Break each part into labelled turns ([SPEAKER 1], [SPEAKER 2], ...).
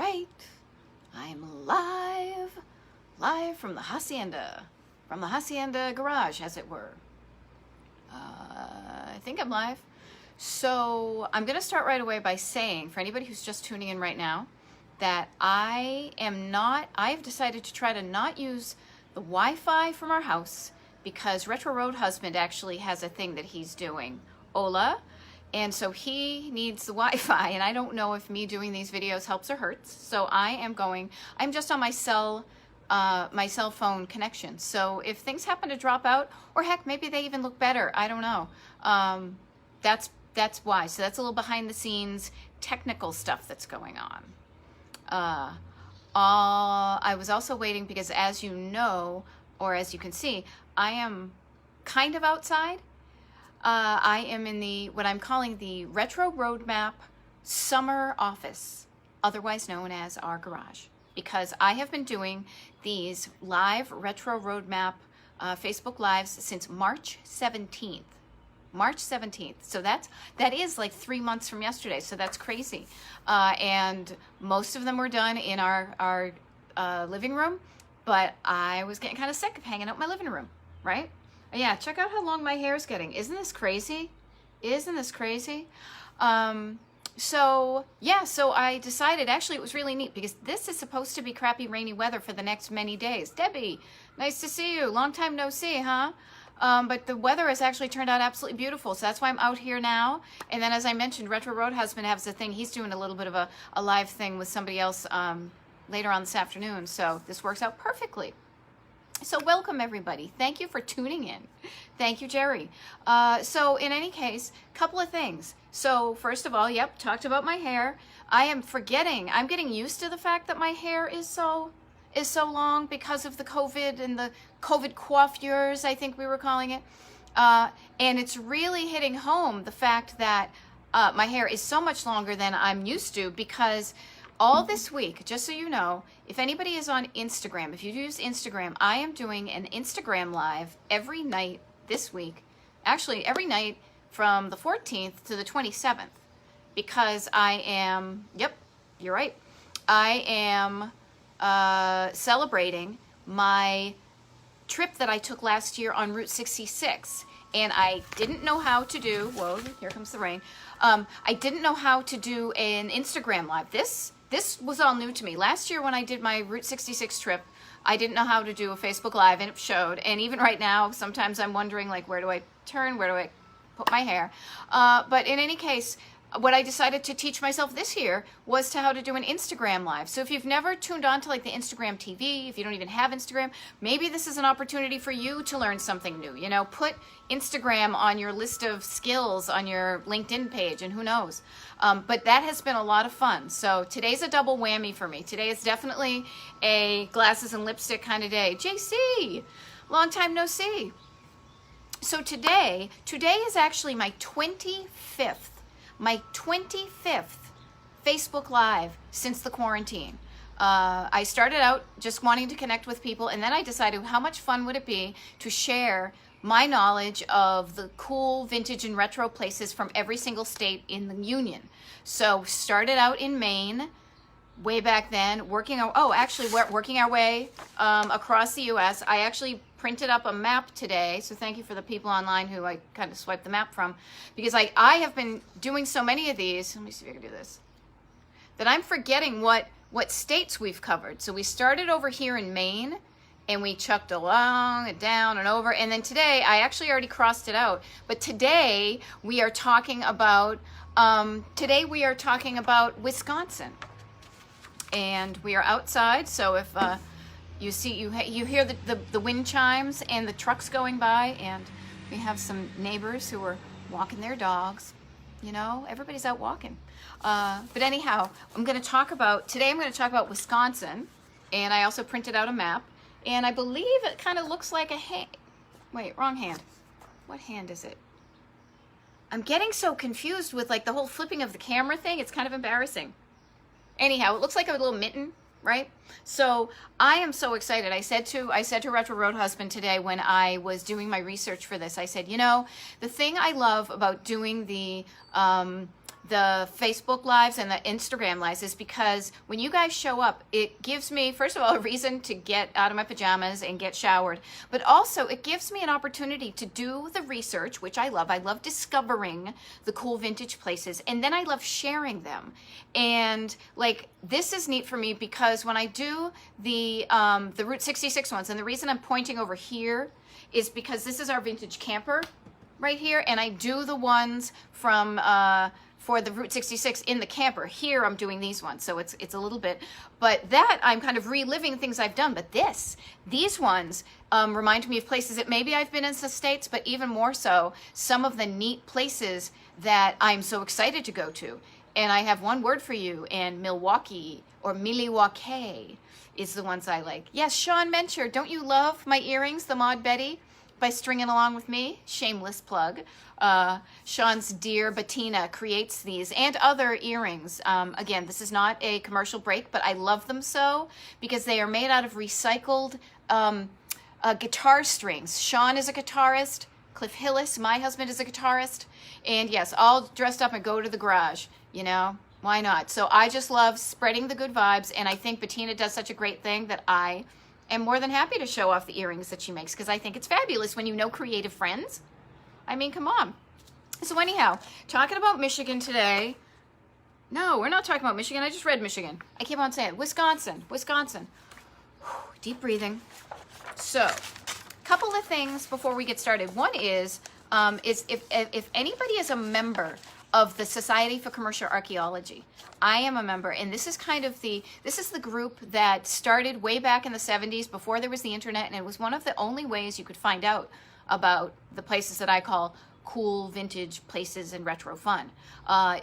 [SPEAKER 1] right, I'm live from the Hacienda garage, as it were. I think I'm live. So I'm going to start right away by saying, for anybody who's just tuning in right now, that I've decided to try to not use the Wi-Fi from our house because Retro Road Husband actually has a thing that he's doing, Ola, and so he needs the Wi-Fi, and I don't know if me doing these videos helps or hurts. So I'm just on my cell phone connection. So if things happen to drop out, or heck, maybe they even look better, I don't know. That's why. So that's a little behind the scenes technical stuff that's going on. I was also waiting because, as you know, or as you can see, I am kind of outside. I am in what I'm calling the Retro Roadmap Summer Office, otherwise known as our garage, because I have been doing these live Retro Roadmap Facebook Lives since March 17th. March 17th. So that is like 3 months from yesterday. So that's crazy. And most of them were done in our living room, but I was getting kind of sick of hanging out in my living room, right? Yeah, check out how long my hair is getting. Isn't this crazy? Isn't this crazy? So I decided, actually it was really neat because this is supposed to be crappy rainy weather for the next many days. Debbie, nice to see you. Long time no see, huh? But the weather has actually turned out absolutely beautiful. So that's why I'm out here now. And then, as I mentioned, Retro Road Husband has a thing. He's doing a little bit of a live thing with somebody else later on this afternoon. So this works out perfectly. So welcome, everybody. Thank you for tuning in. Thank you, Jerry. So in any case, couple of things. So first of all, talked about my hair. I'm getting used to the fact that my hair is so long because of the COVID and the COVID coiffures, I think we were calling it. And it's really hitting home the fact that my hair is so much longer than I'm used to, because all this week, just so you know, if anybody is on Instagram, if you use Instagram, I am doing an Instagram live every night this week. Actually, every night from the 14th to the 27th, because I am, you're right, I am celebrating my trip that I took last year on Route 66. And I didn't know how to do, whoa, here comes the rain. I didn't know how to do an Instagram live. This was all new to me. Last year when I did my Route 66 trip, I didn't know how to do a Facebook Live, and it showed. And even right now, sometimes I'm wondering, like, where do I turn? Where do I put my hair? But in any case, what I decided to teach myself this year was how to do an Instagram live. So if you've never tuned on to like the Instagram TV, if you don't even have Instagram, maybe this is an opportunity for you to learn something new. You know, put Instagram on your list of skills on your LinkedIn page, and who knows. But that has been a lot of fun. So today's a double whammy for me. Today is definitely a glasses and lipstick kind of day. JC, long time no see. So today is actually my 25th Facebook Live since the quarantine. I started out just wanting to connect with people, and then I decided how much fun would it be to share my knowledge of the cool vintage and retro places from every single state in the Union. So started out in Maine way back then, working our way across the U.S. I actually printed up a map today, so thank you for the people online who I kind of swiped the map from, because I have been doing so many of these. Let me see if I can do this. That I'm forgetting what states we've covered. So we started over here in Maine, and we chucked along and down and over, and then today I actually already crossed it out. But today we are talking about Wisconsin, and we are outside. So if you hear the wind chimes and the trucks going by, and we have some neighbors who are walking their dogs. You know, everybody's out walking. But anyhow, I'm going to talk about Wisconsin, and I also printed out a map, and I believe it kind of looks like a hand. Wait, wrong hand. What hand is it? I'm getting so confused with like the whole flipping of the camera thing. It's kind of embarrassing. Anyhow, it looks like a little mitten, right? So I am so excited. I said to Retro Road Husband today when I was doing my research for this, I said, you know, the thing I love about doing the the Facebook lives and the Instagram lives is because when you guys show up, it gives me, first of all, a reason to get out of my pajamas and get showered, but also it gives me an opportunity to do the research, which I love. I love discovering the cool vintage places, and then I love sharing them. And like, this is neat for me because when I do the Route 66 ones, and the reason I'm pointing over here is because this is our vintage camper right here, and I do the ones from for the Route 66 in the camper. Here I'm doing these ones, so it's a little bit, but that I'm kind of reliving things I've done. But these ones remind me of places that maybe I've been in the States, but even more so, some of the neat places that I'm so excited to go to. And I have one word for you, and Milwaukee or Milwaukee is the ones I like. Yes, Sean Mencher, don't you love my earrings, the Maud Betty? By stringing along with me, shameless plug. Sean's dear Bettina creates these and other earrings. Again, this is not a commercial break, but I love them so because they are made out of recycled guitar strings. Sean is a guitarist. Cliff Hillis, my husband, is a guitarist. And yes, all dressed up and go to the garage, you know? Why not? So I just love spreading the good vibes, and I think Bettina does such a great thing that I am more than happy to show off the earrings that she makes because I think it's fabulous when you know creative friends. I mean, come on. So anyhow, talking about Michigan today. No, we're not talking about Michigan. I just read Michigan. I keep on saying Wisconsin. Whew, deep breathing. So, couple of things before we get started. One is if anybody is a member of the Society for Commercial Archaeology. I am a member, and this is the group that started way back in the 70s before there was the internet, and it was one of the only ways you could find out about the places that I call cool vintage places and retro fun.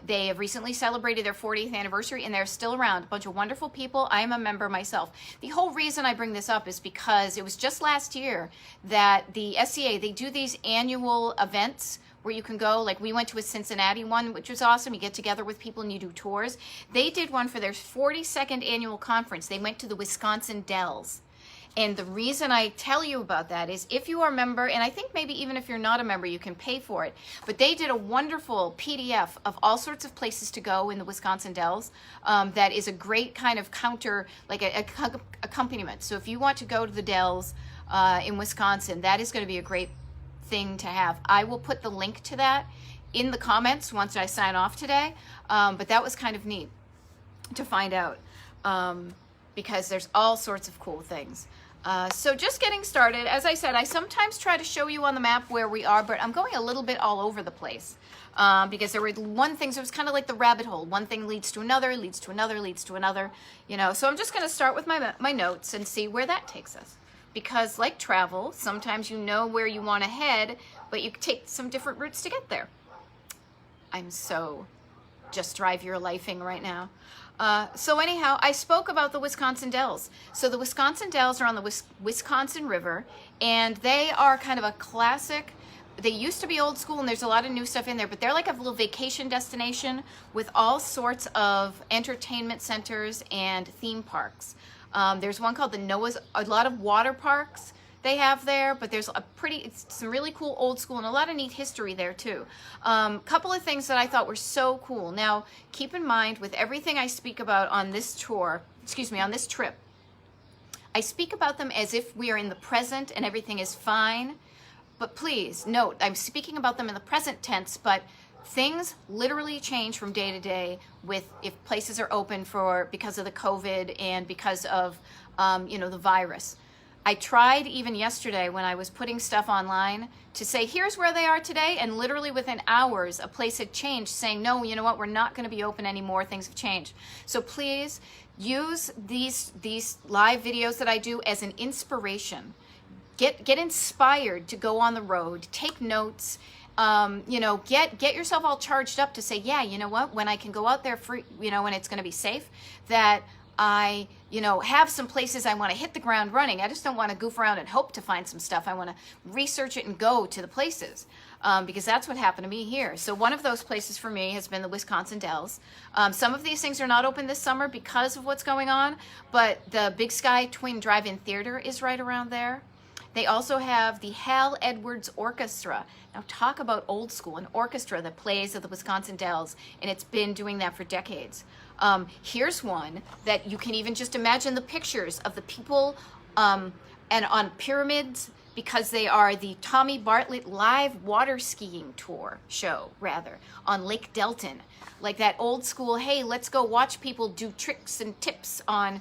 [SPEAKER 1] They have recently celebrated their 40th anniversary, and they're still around. A bunch of wonderful people. I am a member myself. The whole reason I bring this up is because it was just last year that the SCA, they do these annual events where you can go, like we went to a Cincinnati one, which was awesome. You get together with people and you do tours. They did one for their 42nd annual conference. They went to the Wisconsin Dells. And the reason I tell you about that is if you are a member, and I think maybe even if you're not a member, you can pay for it, but they did a wonderful PDF of all sorts of places to go in the Wisconsin Dells that is a great kind of counter, like a accompaniment. So if you want to go to the Dells in Wisconsin, that is going to be a great thing to have. I will put the link to that in the comments once I sign off today, but that was kind of neat to find out because there's all sorts of cool things. So just getting started, as I said, I sometimes try to show you on the map where we are, but I'm going a little bit all over the place because there were things, it was kind of like the rabbit hole. One thing leads to another, leads to another, leads to another, you know. So I'm just going to start with my notes and see where that takes us. Because like travel, sometimes you know where you want to head, but you take some different routes to get there. I'm so just drive your lifing right now. So anyhow, I spoke about the Wisconsin Dells. So the Wisconsin Dells are on the Wisconsin River, and they are kind of a classic. They used to be old school, and there's a lot of new stuff in there, but they're like a little vacation destination with all sorts of entertainment centers and theme parks. There's one called a lot of water parks they have there, but there's some really cool old school and a lot of neat history there too. Couple of things that I thought were so cool. Now, keep in mind with everything I speak about on this on this trip, I speak about them as if we are in the present and everything is fine, but please note, I'm speaking about them in the present tense, but things literally change from day to day with if places are open because of the COVID and because of the virus. I tried even yesterday when I was putting stuff online to say, here's where they are today, and literally within hours, a place had changed saying, no, you know what, we're not going to be open anymore, things have changed. So please use these live videos that I do as an inspiration. Get inspired to go on the road, take notes, get yourself all charged up to say, yeah, you know what, when I can go out there free, when it's going to be safe, that I, have some places I want to hit the ground running. I just don't want to goof around and hope to find some stuff. I want to research it and go to the places because that's what happened to me here. So one of those places for me has been the Wisconsin Dells. Some of these things are not open this summer because of what's going on, but the Big Sky Twin Drive-In Theater is right around there. They also have the Hal Edwards Orchestra. Now talk about old school, an orchestra that plays at the Wisconsin Dells, and it's been doing that for decades. Here's one that you can even just imagine the pictures of the people and on pyramids, because they are the Tommy Bartlett live water skiing tour show, rather, on Lake Delton. Like that old school, hey, let's go watch people do tricks and tips on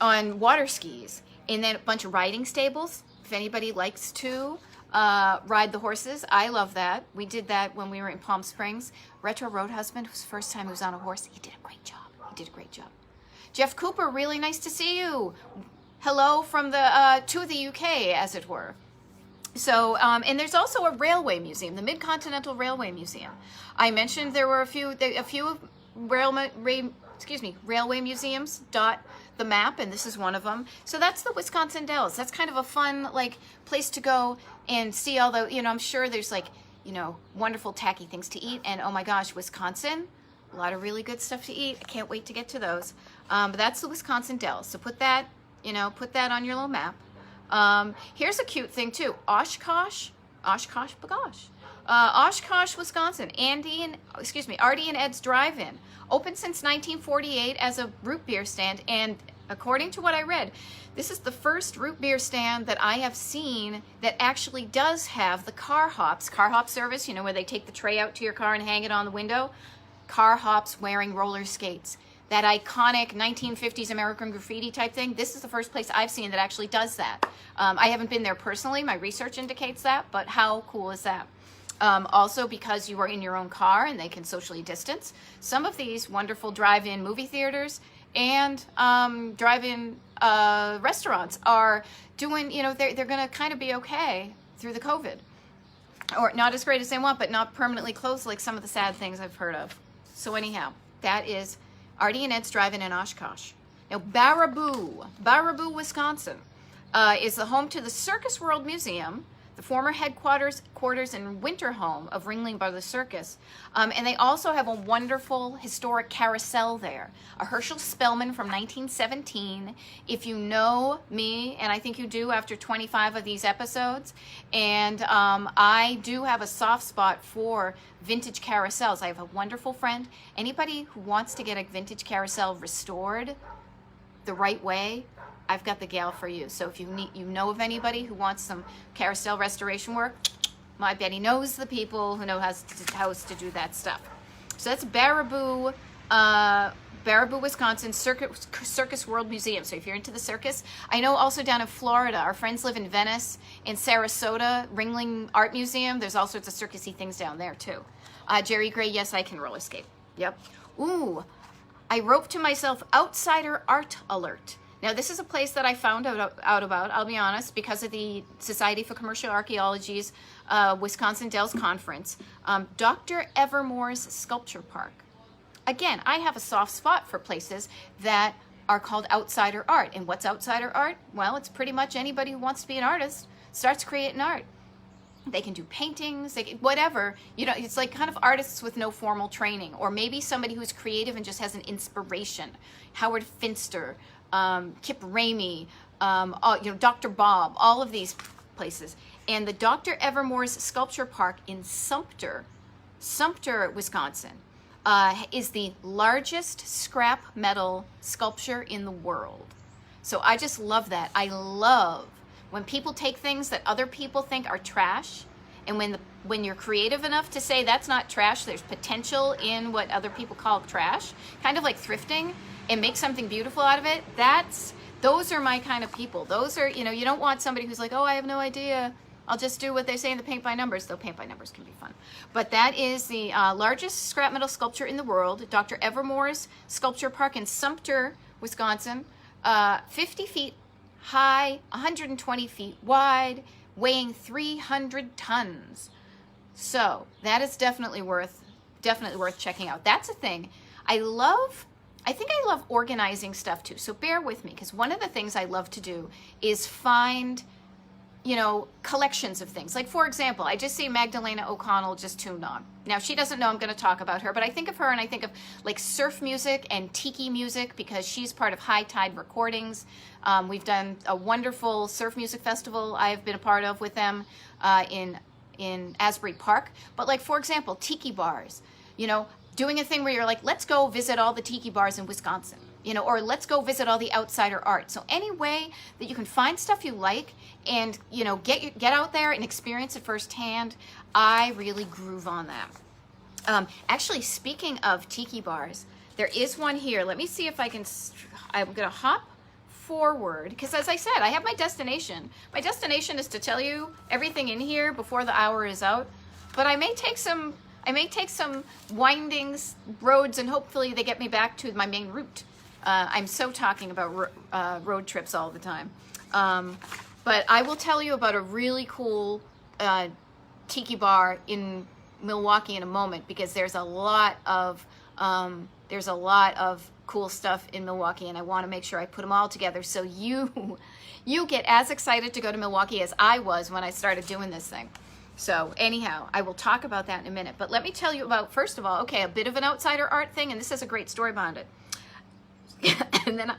[SPEAKER 1] water skis. And then a bunch of riding stables, if anybody likes to ride the horses. I love that. We did that when we were in Palm Springs. Retro Road Husband, whose first time he was on a horse, he did a great job. He did a great job. Jeff Cooper, really nice to see you. Hello from the to the UK, as it were. So, and there's also a railway museum, the Mid-Continental Railway Museum. I mentioned there were a few railway museums dot the map, and this is one of them. So that's the Wisconsin Dells. That's kind of a fun place to go and see all the, I'm sure there's wonderful tacky things to eat, and oh my gosh, Wisconsin, a lot of really good stuff to eat. I can't wait to get to those. But that's the Wisconsin Dells. So put that on your little map. Here's a cute thing too. Oshkosh, bagosh. Oshkosh, Wisconsin. Artie and Ed's Drive-In. Opened since 1948 as a root beer stand, and according to what I read, this is the first root beer stand that I have seen that actually does have the car hop service, where they take the tray out to your car and hang it on the window. Car hops wearing roller skates. That iconic 1950s American Graffiti type thing. This is the first place I've seen that actually does that. I haven't been there personally. My research indicates that, but how cool is that? Also, because you are in your own car and they can socially distance, some of these wonderful drive-in movie theaters and drive-in restaurants are doing, they're going to kind of be okay through the COVID. Or not as great as they want, but not permanently closed like some of the sad things I've heard of. So anyhow, that is Artie and Ed's Drive-In in Oshkosh. Now, Baraboo, Wisconsin, is the home to the Circus World Museum, the former headquarters and winter home of Ringling Brothers Circus. And they also have a wonderful historic carousel there. A Herschel Spellman from 1917. If you know me, and I think you do after 25 of these episodes, and I do have a soft spot for vintage carousels. I have a wonderful friend. Anybody who wants to get a vintage carousel restored the right way, I've got the gal for you. So if you know of anybody who wants some carousel restoration work, my Betty knows the people who know how to do that stuff. So that's Baraboo, Wisconsin Circus World Museum. So if you're into the circus, I know also down in Florida, our friends live in Venice, in Sarasota, Ringling Art Museum. There's all sorts of circusy things down there too. Jerry Gray, yes, I can roller skate. Yep. Ooh, I wrote to myself, Outsider Art Alert. Now, this is a place that I found out about, I'll be honest, because of the Society for Commercial Archaeology's Wisconsin Dells Conference. Dr. Evermore's Sculpture Park. Again, I have a soft spot for places that are called outsider art. And what's outsider art? Well, it's pretty much anybody who wants to be an artist starts creating art. They can do paintings, whatever. It's like kind of artists with no formal training, or maybe somebody who's creative and just has an inspiration. Howard Finster, Kip Ramey, Dr. Bob, all of these places. And the Dr. Evermore's Sculpture Park in Sumter, Wisconsin, is the largest scrap metal sculpture in the world. So I just love that. I love when people take things that other people think are trash, and when you're creative enough to say that's not trash, there's potential in what other people call trash, kind of like thrifting, and make something beautiful out of it. Those are my kind of people. Those are, you don't want somebody who's like, oh, I have no idea, I'll just do what they say in the paint by numbers, though paint by numbers can be fun. But that is the largest scrap metal sculpture in the world, Dr. Evermore's Sculpture Park in Sumter, Wisconsin, 50 feet high, 120 feet wide, weighing 300 tons. So that is definitely worth checking out. That's a thing. I think I love organizing stuff too. So bear with me, because one of the things I love to do is find, collections of things. Like, for example, I just see Magdalena O'Connell just tuned on. Now, she doesn't know I'm going to talk about her, but I think of her and I think of like surf music and tiki music because she's part of High Tide Recordings. We've done a wonderful surf music festival I have been a part of with them in Asbury Park. But like, for example, tiki bars, doing a thing where you're like, let's go visit all the tiki bars in Wisconsin. Or let's go visit all the outsider art. So any way that you can find stuff you like and, get out there and experience it firsthand, I really groove on that. Actually, speaking of tiki bars, there is one here. Let me see if I'm going to hop forward because, as I said, I have my destination. My destination is to tell you everything in here before the hour is out, but I may take some winding roads and hopefully they get me back to my main route. I'm so talking about road trips all the time. But I will tell you about a really cool tiki bar in Milwaukee in a moment because there's a lot of cool stuff in Milwaukee and I want to make sure I put them all together so you get as excited to go to Milwaukee as I was when I started doing this thing. So anyhow, I will talk about that in a minute. But let me tell you about, first of all, okay, a bit of an outsider art thing, and this has a great story behind it. and then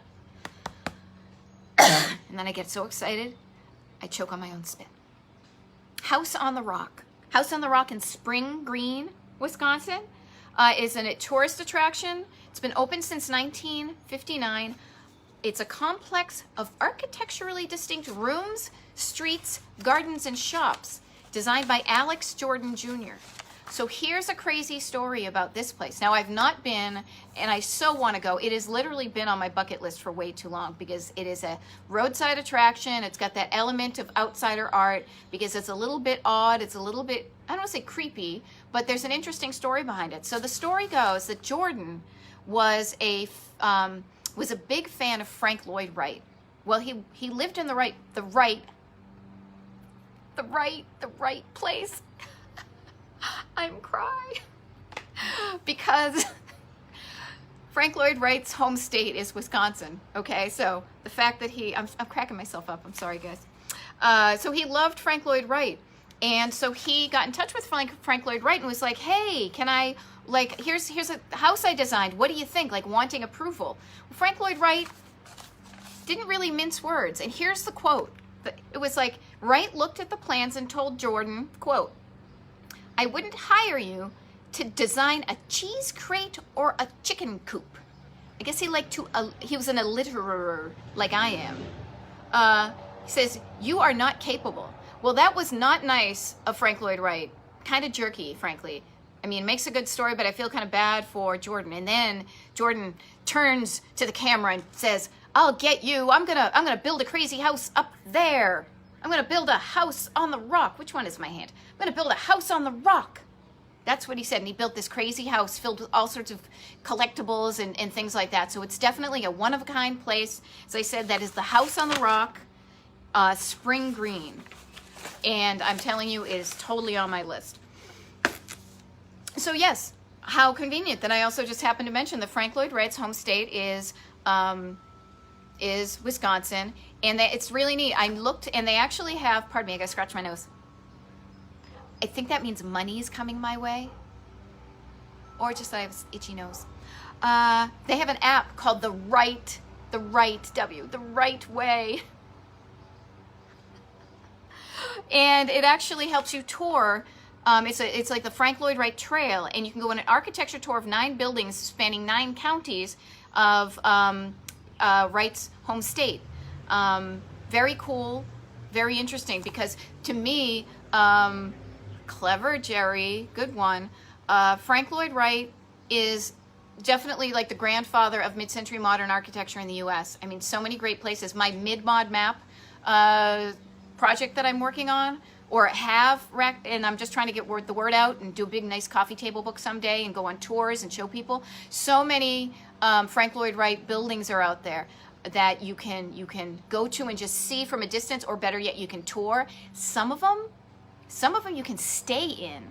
[SPEAKER 1] I get so excited, I choke on my own spit. House on the Rock. House on the Rock in Spring Green, Wisconsin, is a tourist attraction. It's been open since 1959. It's a complex of architecturally distinct rooms, streets, gardens, and shops designed by Alex Jordan Jr. So here's a crazy story about this place. Now, I've not been, and I so want to go. It has literally been on my bucket list for way too long because it is a roadside attraction. It's got that element of outsider art because it's a little bit odd. It's a little bit, I don't want to say creepy, but there's an interesting story behind it. So the story goes that Jordan was a big fan of Frank Lloyd Wright. Well, he lived in the right place. I'm crying because Frank Lloyd Wright's home state is Wisconsin. Okay, so the fact that I'm cracking myself up. I'm sorry, guys. So he loved Frank Lloyd Wright, and so he got in touch with Frank Lloyd Wright and was like, "Hey, can I here's a house I designed. What do you think?" Like wanting approval. Well, Frank Lloyd Wright didn't really mince words, and here's the quote. It was like Wright looked at the plans and told Jordan, quote, "I wouldn't hire you to design a cheese crate or a chicken coop." I guess he was an alliterer like I am. He says, "You are not capable." Well, that was not nice of Frank Lloyd Wright. Kind of jerky, frankly. I mean, it makes a good story, but I feel kind of bad for Jordan. And then Jordan turns to the camera and says, "I'll get you. I'm gonna build a crazy house up there. I'm gonna build a house on the rock." Which one is my hand? "I'm gonna build a house on the rock." That's what he said. And he built this crazy house filled with all sorts of collectibles and things like that. So it's definitely a one-of-a-kind place. As I said, that is the House on the Rock, Spring Green. And I'm telling you, it is totally on my list. So yes, how convenient that I also just happened to mention that Frank Lloyd Wright's home state is Wisconsin, and it's really neat. I looked, and they actually have, pardon me, I gotta scratch my nose. I think that means money's coming my way, or just that I have an itchy nose. They have an app called the Right Way, and it actually helps you tour. It's like the Frank Lloyd Wright Trail, and you can go on an architecture tour of 9 buildings spanning 9 counties of Wright's home state. Very cool, very interesting, because to me, clever Jerry, good one. Frank Lloyd Wright is definitely like the grandfather of mid-century modern architecture in the U.S. I mean, so many great places. My mid-mod map project that I'm working on, or and I'm just trying to get the word out and do a big, nice coffee table book someday and go on tours and show people. So many Frank Lloyd Wright buildings are out there that you can go to and just see from a distance, or better yet, you can tour. Some of them you can stay in.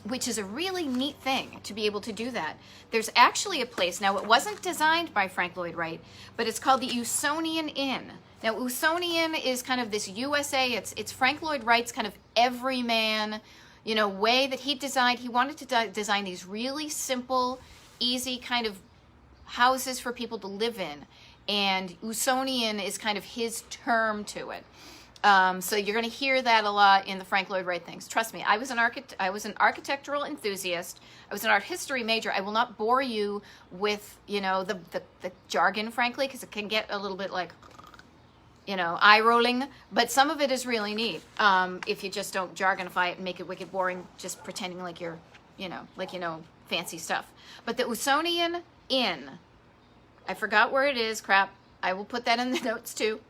[SPEAKER 1] which is a really neat thing to be able to do that. There's actually a place, now it wasn't designed by Frank Lloyd Wright, but it's called the Usonian Inn. Now Usonian is kind of this USA, it's Frank Lloyd Wright's kind of everyman, you know, way that he designed. He wanted to design these really simple, easy kind of houses for people to live in. And Usonian is kind of his term to it. So you're going to hear that a lot in the Frank Lloyd Wright things. Trust me, I was an architectural enthusiast. I was an art history major. I will not bore you with, you know, the jargon, frankly, because it can get a little bit like, you know, eye-rolling. But some of it is really neat if you just don't jargonify it and make it wicked boring, just pretending like you're, you know, fancy stuff. But the Usonian Inn, I forgot where it is, crap. I will put that in the notes too.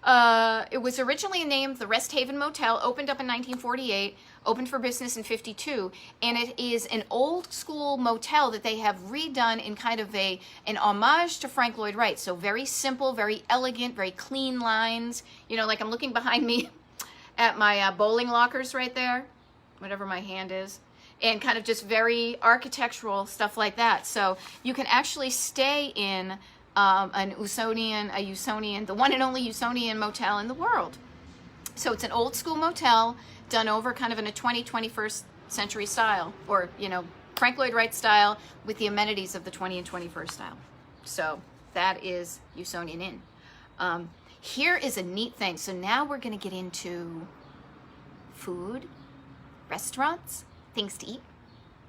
[SPEAKER 1] It was originally named the Rest Haven Motel, opened up in 1948, opened for business in 52, and it is an old school motel that they have redone in kind of an homage to Frank Lloyd Wright. So very simple, very elegant, very clean lines. You know, like I'm looking behind me at my bowling lockers right there, whatever my hand is, and kind of just very architectural stuff like that. So you can actually stay in a Usonian, the one and only Usonian motel in the world. So it's an old school motel done over kind of in a 21st century style, or, you know, Frank Lloyd Wright style with the amenities of the 20 and 21st style. So that is Usonian Inn. Here is a neat thing. So now we're going to get into food, restaurants, things to eat,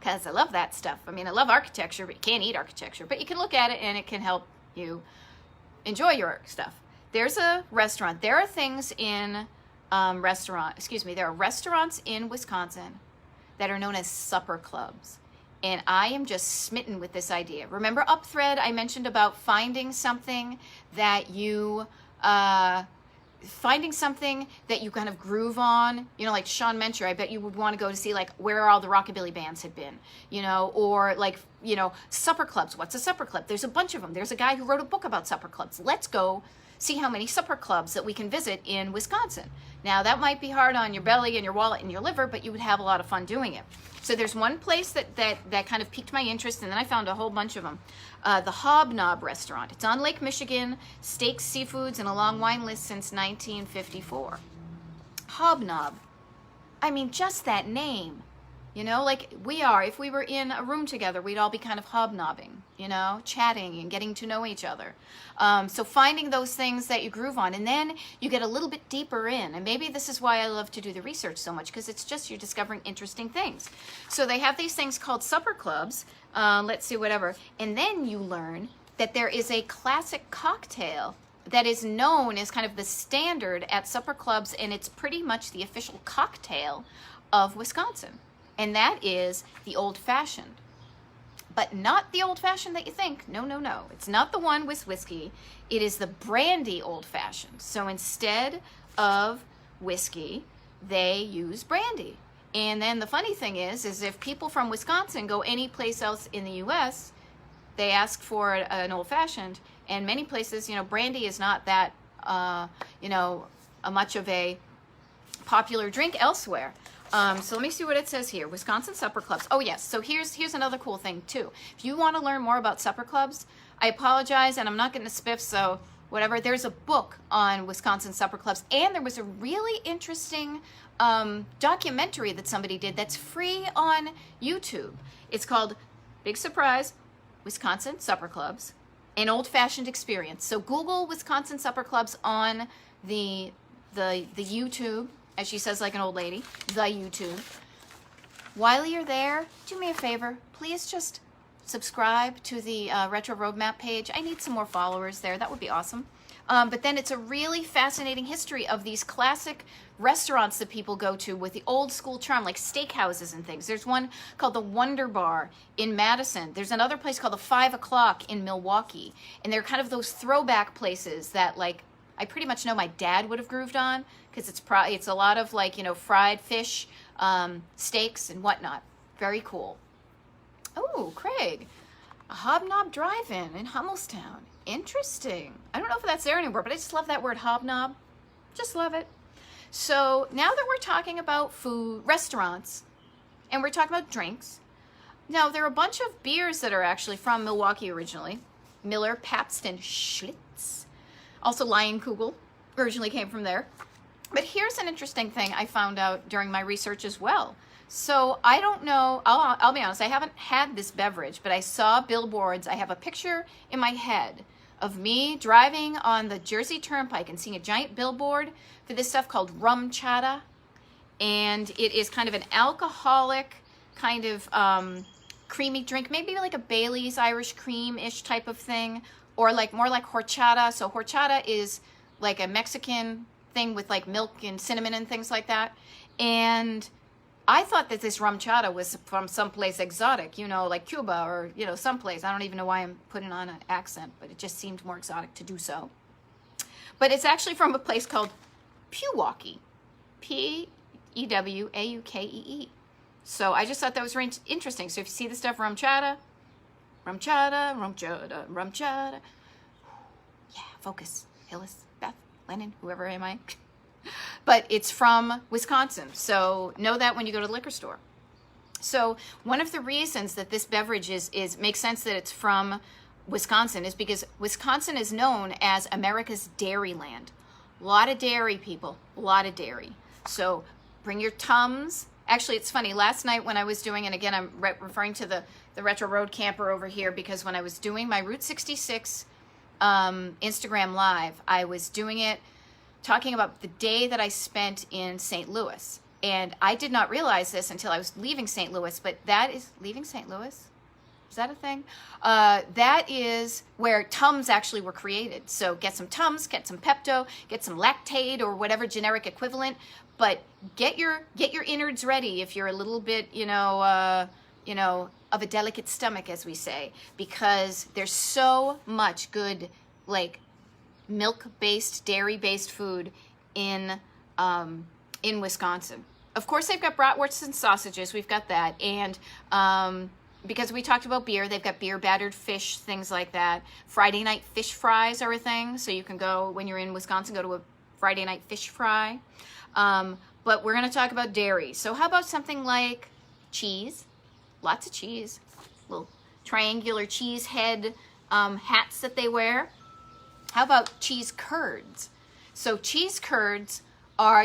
[SPEAKER 1] because I love that stuff. I mean, I love architecture, but you can't eat architecture, but you can look at it and it can help you enjoy your stuff. There's a restaurant. There are things in there are restaurants in Wisconsin that are known as supper clubs. And I am just smitten with this idea. Remember Upthread, I mentioned about finding something that you kind of groove on, you know, like Sean Mencher, I bet you would want to go to see like where all the rockabilly bands had been, you know, or like, you know, supper clubs. What's a supper club? There's a bunch of them. There's a guy who wrote a book about supper clubs. Let's go see how many supper clubs that we can visit in Wisconsin. Now that might be hard on your belly and your wallet and your liver, but you would have a lot of fun doing it. So there's one place that kind of piqued my interest, and then I found a whole bunch of them. The Hobnob Restaurant. It's on Lake Michigan, steaks, seafoods, and a long wine list since 1954. Hobnob. I mean, just that name. You know, like if we were in a room together, we'd all be kind of hobnobbing, you know, chatting and getting to know each other. So finding those things that you groove on, and then you get a little bit deeper in. And maybe this is why I love to do the research so much, because it's just you're discovering interesting things. So they have these things called supper clubs. Let's see, whatever. And then you learn that there is a classic cocktail that is known as kind of the standard at supper clubs, and it's pretty much the official cocktail of Wisconsin. And that is the old-fashioned. But not the old-fashioned that you think. No, no, no. It's not the one with whiskey. It is the brandy old-fashioned. So instead of whiskey, they use brandy. And then the funny thing is if people from Wisconsin go any place else in the U.S., they ask for an old-fashioned. And many places, you know, brandy is not that, much of a popular drink elsewhere. So let me see what it says here. Wisconsin supper clubs. Oh yes. So here's another cool thing too. If you want to learn more about supper clubs, I apologize, and I'm not getting a spiff, so whatever. There's a book on Wisconsin supper clubs, and there was a really interesting documentary that somebody did that's free on YouTube. It's called, big surprise, Wisconsin supper clubs, an old-fashioned experience. So Google Wisconsin supper clubs on the YouTube. As she says like an old lady, the YouTube. While you're there, do me a favor. Please just subscribe to the Retro Roadmap page. I need some more followers there. That would be awesome. But then it's a really fascinating history of these classic restaurants that people go to with the old school charm, like steakhouses and things. There's one called the Wonder Bar in Madison. There's another place called the 5 O'Clock in Milwaukee. And they're kind of those throwback places that, like, I pretty much know my dad would have grooved on, because it's a lot of, like, you know, fried fish, steaks and whatnot. Very cool. Oh, Craig, a Hobnob Drive-In in Hummelstown. Interesting. I don't know if that's there anymore, but I just love that word hobnob. Just love it. So now that we're talking about food, restaurants, and we're talking about drinks. Now, there are a bunch of beers that are actually from Milwaukee originally. Miller, Pabst, and Schlitz. Also, Leinenkugel originally came from there. But here's an interesting thing I found out during my research as well. So I don't know, I'll be honest, I haven't had this beverage, but I saw billboards. I have a picture in my head of me driving on the Jersey Turnpike and seeing a giant billboard for this stuff called rum chata. And it is kind of an alcoholic kind of creamy drink, maybe like a Bailey's Irish cream-ish type of thing, or like more like horchata. So horchata is like a Mexican thing with like milk and cinnamon and things like that. And I thought that this rum chata was from someplace exotic, you know, like Cuba or, you know, someplace. I don't even know why I'm putting on an accent, but it just seemed more exotic to do so. But it's actually from a place called Pewaukee, P-E-W-A-U-K-E-E. So I just thought that was very interesting. So if you see the stuff, rum chata, rum chata, rum chata, rum chata. Yeah, focus. Hillis, Beth, Lennon, whoever am I? But it's from Wisconsin. So know that when you go to the liquor store. So one of the reasons that this beverage makes sense that it's from Wisconsin is because Wisconsin is known as America's dairy land. A lot of dairy, people, a lot of dairy. So bring your Tums. Actually, it's funny. Last night when I was doing, and again, I'm referring to the Retro Road Camper over here, because when I was doing my Route 66 Instagram Live, I was doing it talking about the day that I spent in St. Louis. And I did not realize this until I was leaving St. Louis, but that is, leaving St. Louis? Is that a thing? That is where Tums actually were created. So get some Tums, get some Pepto, get some Lactaid or whatever generic equivalent, but get your innards ready if you're a little bit, of a delicate stomach, as we say, because there's so much good, like, milk-based, dairy-based food in Wisconsin. Of course, they've got bratwursts and sausages. We've got that. And because we talked about beer, they've got beer-battered fish, things like that. Friday night fish fries are a thing. So you can go, when you're in Wisconsin, go to a Friday night fish fry. But we're going to talk about dairy. So how about something like cheese? Lots of cheese. Little triangular cheese head hats that they wear. How about cheese curds? So cheese curds are,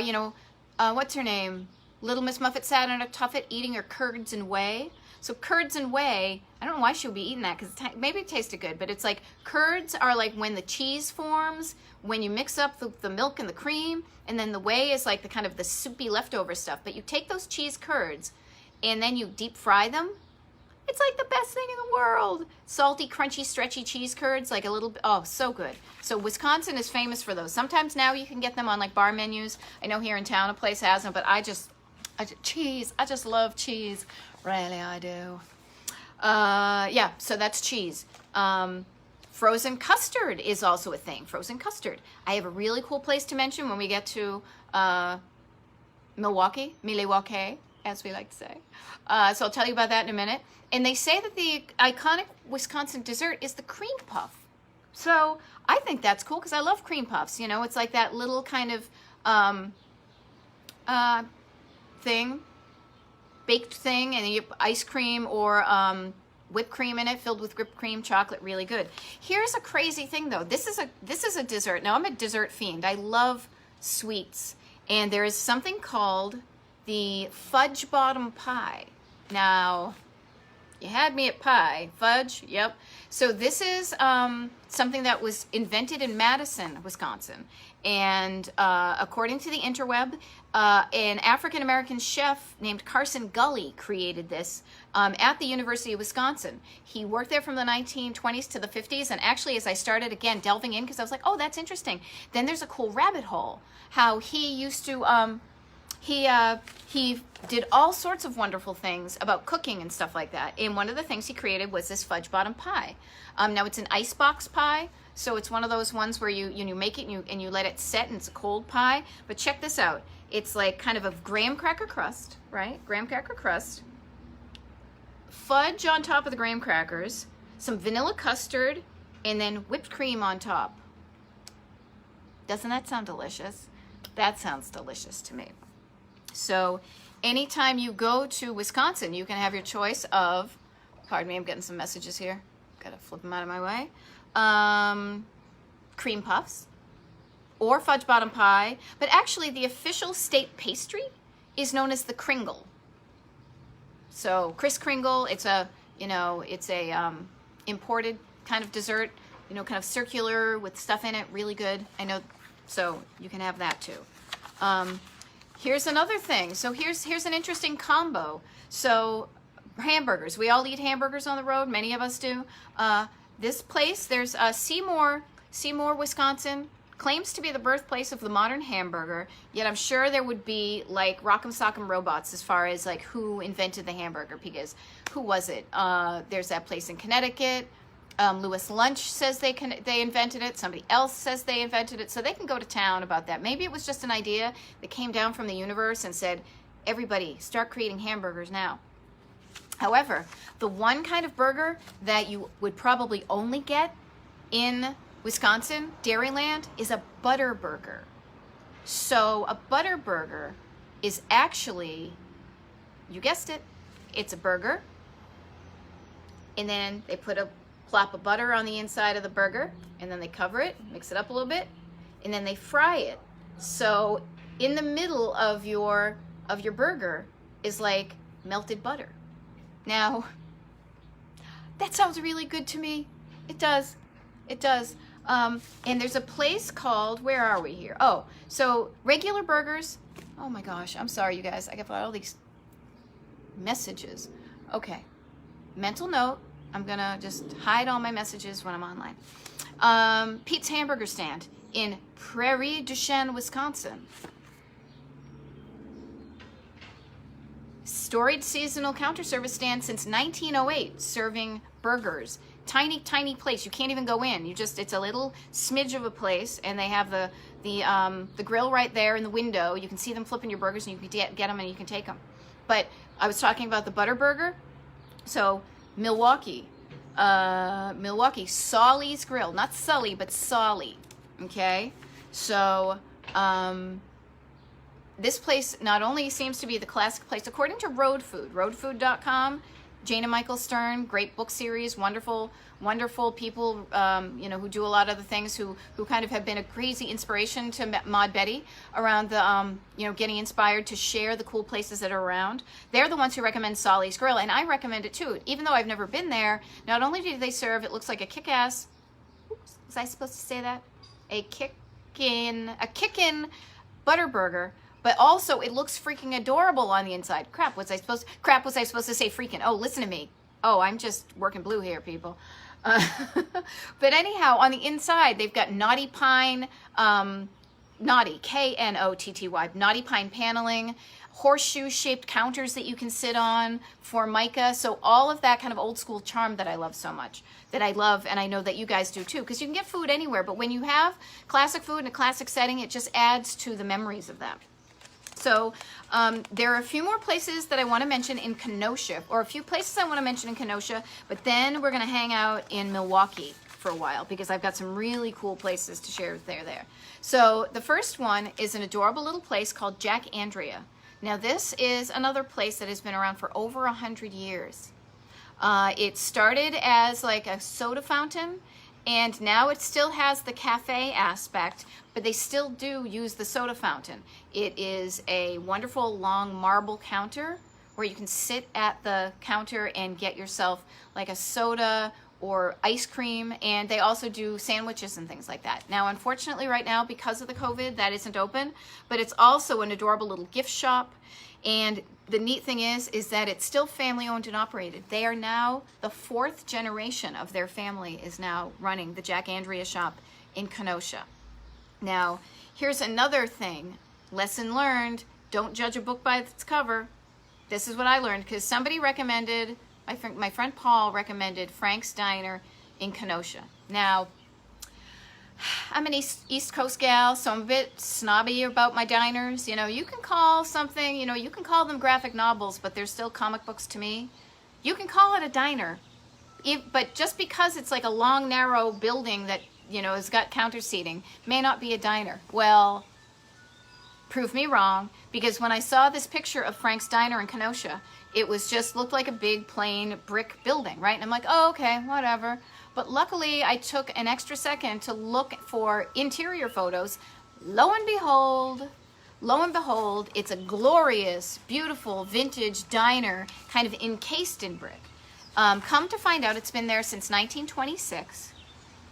[SPEAKER 1] what's her name? Little Miss Muffet sat on a tuffet eating her curds and whey. So curds and whey, I don't know why she would be eating that, because maybe it tasted good, but it's like curds are like when the cheese forms, when you mix up the milk and the cream, and then the whey is like the kind of the soupy leftover stuff. But you take those cheese curds and then you deep fry them. It's like the best thing in the world. Salty, crunchy, stretchy cheese curds, like a little bit, oh, so good. So Wisconsin is famous for those. Sometimes now you can get them on like bar menus. I know here in town a place has them, but I just love cheese. Really, I do. Yeah, so that's cheese. Frozen custard is also a thing. Frozen custard. I have a really cool place to mention when we get to Milwaukee, as we like to say. So I'll tell you about that in a minute. And they say that the iconic Wisconsin dessert is the cream puff. So I think that's cool because I love cream puffs. It's like that little kind of thing, baked thing, and you have ice cream or whipped cream in it, filled with whipped cream, chocolate, really good. Here's a crazy thing though. This is a dessert. Now I'm a dessert fiend. I love sweets, and there is something called the fudge bottom pie. Now, you had me at pie. Fudge, yep. So this is something that was invented in Madison, Wisconsin. And according to the interweb, an African-American chef named Carson Gully created this at the University of Wisconsin. He worked there from the 1920s to the 50s. And actually, as I started, again, delving in, because I was like, oh, that's interesting. Then there's a cool rabbit hole. How he used to... He did all sorts of wonderful things about cooking and stuff like that. And one of the things he created was this fudge bottom pie. Now it's an icebox pie, so it's one of those ones where you make it and you let it set, and it's a cold pie. But check this out. It's like kind of a graham cracker crust, right? Graham cracker crust. Fudge on top of the graham crackers, some vanilla custard, and then whipped cream on top. Doesn't that sound delicious? That sounds delicious to me. So, anytime you go to Wisconsin, you can have your choice of, pardon me, I'm getting some messages here. Gotta flip them out of my way. Cream puffs or fudge bottom pie. But actually, the official state pastry is known as the Kringle. So Kris Kringle, it's a, imported kind of dessert, kind of circular with stuff in it, really good. I know, so you can have that too. Here's another thing. So here's an interesting combo. So hamburgers, we all eat hamburgers on the road. Many of us do. This place, there's Seymour, Wisconsin, claims to be the birthplace of the modern hamburger, yet I'm sure there would be like Rock'em Sock'em Robots as far as like who invented the hamburger, because who was it? There's that place in Connecticut. Lewis Lunch says they invented it. Somebody else says they invented it. So they can go to town about that. Maybe it was just an idea that came down from the universe and said, everybody, start creating hamburgers now. However, the one kind of burger that you would probably only get in Wisconsin, Dairyland, is a butter burger. So a butter burger is actually, you guessed it, it's a burger. And then they put a plop of butter on the inside of the burger, and then they cover it, mix it up a little bit, and then they fry it. So in the middle of your burger is like melted butter. Now, that sounds really good to me. It does. It does. And there's a place called, where are we here? Oh, so regular burgers. Oh my gosh, I'm sorry, you guys. I got all these messages. Okay. Mental note. I'm going to just hide all my messages when I'm online. Pete's Hamburger Stand in Prairie du Chien, Wisconsin. Storied seasonal counter service stand since 1908, serving burgers. Tiny, tiny place. You can't even go in. It's a little smidge of a place, and they have the grill right there in the window. You can see them flipping your burgers, and you can get them and you can take them. But I was talking about the butter burger. So Milwaukee, Solly's Grill, not Sully, but Solly. Okay, so this place not only seems to be the classic place, according to roadfood.com, Jane and Michael Stern, great book series, wonderful people, who do a lot of the things, who kind of have been a crazy inspiration to Maud Betty around the, getting inspired to share the cool places that are around. They're the ones who recommend Solly's Grill, and I recommend it too. Even though I've never been there, not only do they serve, it looks like a kick-ass, oops, was I supposed to say that? A kickin' butter burger, but also it looks freaking adorable on the inside. Crap, was I supposed to say freaking? Oh, listen to me. Oh, I'm just working blue here, people. But anyhow, on the inside, they've got Knotty Pine, Knotty, Knotty, Knotty Pine paneling, horseshoe-shaped counters that you can sit on, Formica. So all of that kind of old school charm that I love so much, that I love, and I know that you guys do too, because you can get food anywhere, but when you have classic food in a classic setting, it just adds to the memories of that. So there are a few more places that I want to mention in Kenosha, or a few places I want to mention in Kenosha, but then we're going to hang out in Milwaukee for a while, because I've got some really cool places to share there. So the first one is an adorable little place called Jack Andrea. Now this is another place that has been around for over 100 years. It started as like a soda fountain, and now it still has the cafe aspect, but they still do use the soda fountain. It is a wonderful long marble counter where you can sit at the counter and get yourself like a soda or ice cream, and they also do sandwiches and things like that. Now, unfortunately, right now, because of the COVID, that isn't open, but it's also an adorable little gift shop. And the neat thing is that it's still family owned and operated. They are now, the 4th generation of their family is now running the Jack Andrea shop in Kenosha. Now, here's another thing. Lesson learned, don't judge a book by its cover. This is what I learned, because somebody recommended, I think my friend Paul recommended Frank's Diner in Kenosha. Now, I'm an East Coast gal, so I'm a bit snobby about my diners. You can call something, you can call them graphic novels, but they're still comic books to me. You can call it a diner, but just because it's like a long, narrow building that, has got counter seating, may not be a diner. Well, Prove me wrong, because when I saw this picture of Frank's Diner in Kenosha, it was just looked like a big plain brick building, right? And I'm like, oh, okay, whatever. But luckily, I took an extra second to look for interior photos. Lo and behold, it's a glorious, beautiful, vintage diner, kind of encased in brick. Come to find out, it's been there since 1926,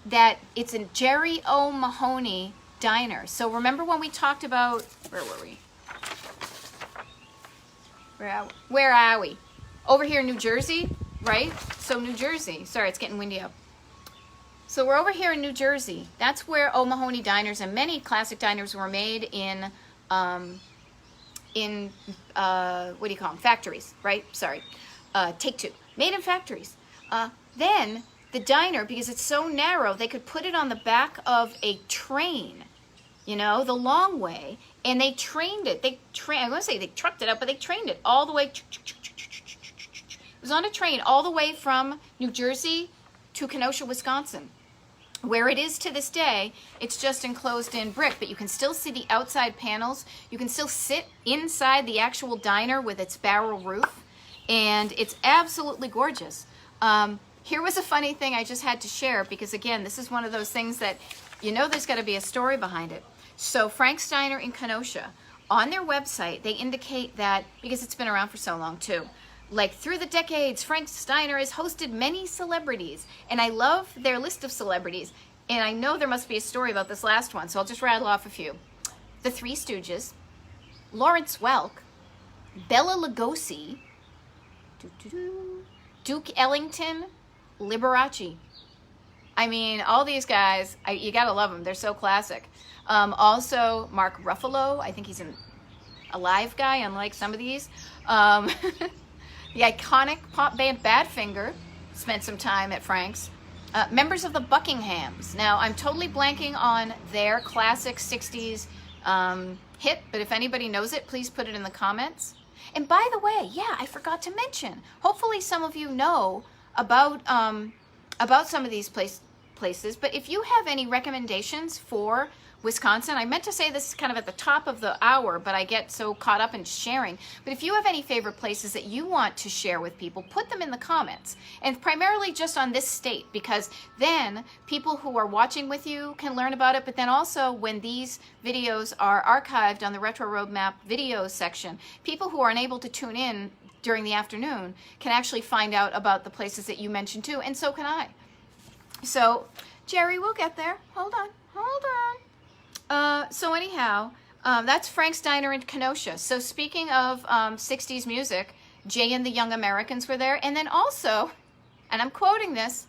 [SPEAKER 1] that it's a Jerry O'Mahony diner. So remember when we talked about, where were we? Where are we? Over here in New Jersey, right? So New Jersey, sorry, it's getting windy out. So we're over here in New Jersey. That's where O'Mahony diners and many classic diners were made in what do you call them? Factories, right? Sorry, take two. Made in factories. Then the diner, because it's so narrow, they could put it on the back of a train, you know, the long way, and they trained it. I want to say they trucked it up, but they trained it all the way. It was on a train all the way from New Jersey to Kenosha, Wisconsin. Where it is to this day, it's just enclosed in brick, but you can still see the outside panels. You can still sit inside the actual diner with its barrel roof, and it's absolutely gorgeous. Here was a funny thing I just had to share, because again, this is one of those things that, you know, there's got to be a story behind it. So Frank's Diner in Kenosha, on their website, they indicate that, because it's been around for so long too, like through the decades, Frank's Diner has hosted many celebrities. And I love their list of celebrities. And I know there must be a story about this last one, so I'll just rattle off a few. The Three Stooges, Lawrence Welk, Bela Lugosi, Duke Ellington, Liberace. I mean, all these guys, you gotta love them. They're so classic. Also, Mark Ruffalo. I think he's a live guy, unlike some of these. The iconic pop band Badfinger spent some time at Frank's. Members of the Buckinghams. Now, I'm totally blanking on their classic 60s hit, but if anybody knows it, please put it in the comments. And by the way, yeah, I forgot to mention, hopefully some of you know about some of these places, but if you have any recommendations for Wisconsin, I meant to say this kind of at the top of the hour, but I get so caught up in sharing. But if you have any favorite places that you want to share with people, put them in the comments. And primarily just on this state, because then people who are watching with you can learn about it. But then also when these videos are archived on the Retro Roadmap videos section, people who are unable to tune in during the afternoon can actually find out about the places that you mentioned too, and so can I. So, Jerry, we'll get there. Hold on. So anyhow, that's Frank's Diner in Kenosha. So speaking of 60s music, Jay and the Young Americans were there. And then also, and I'm quoting this,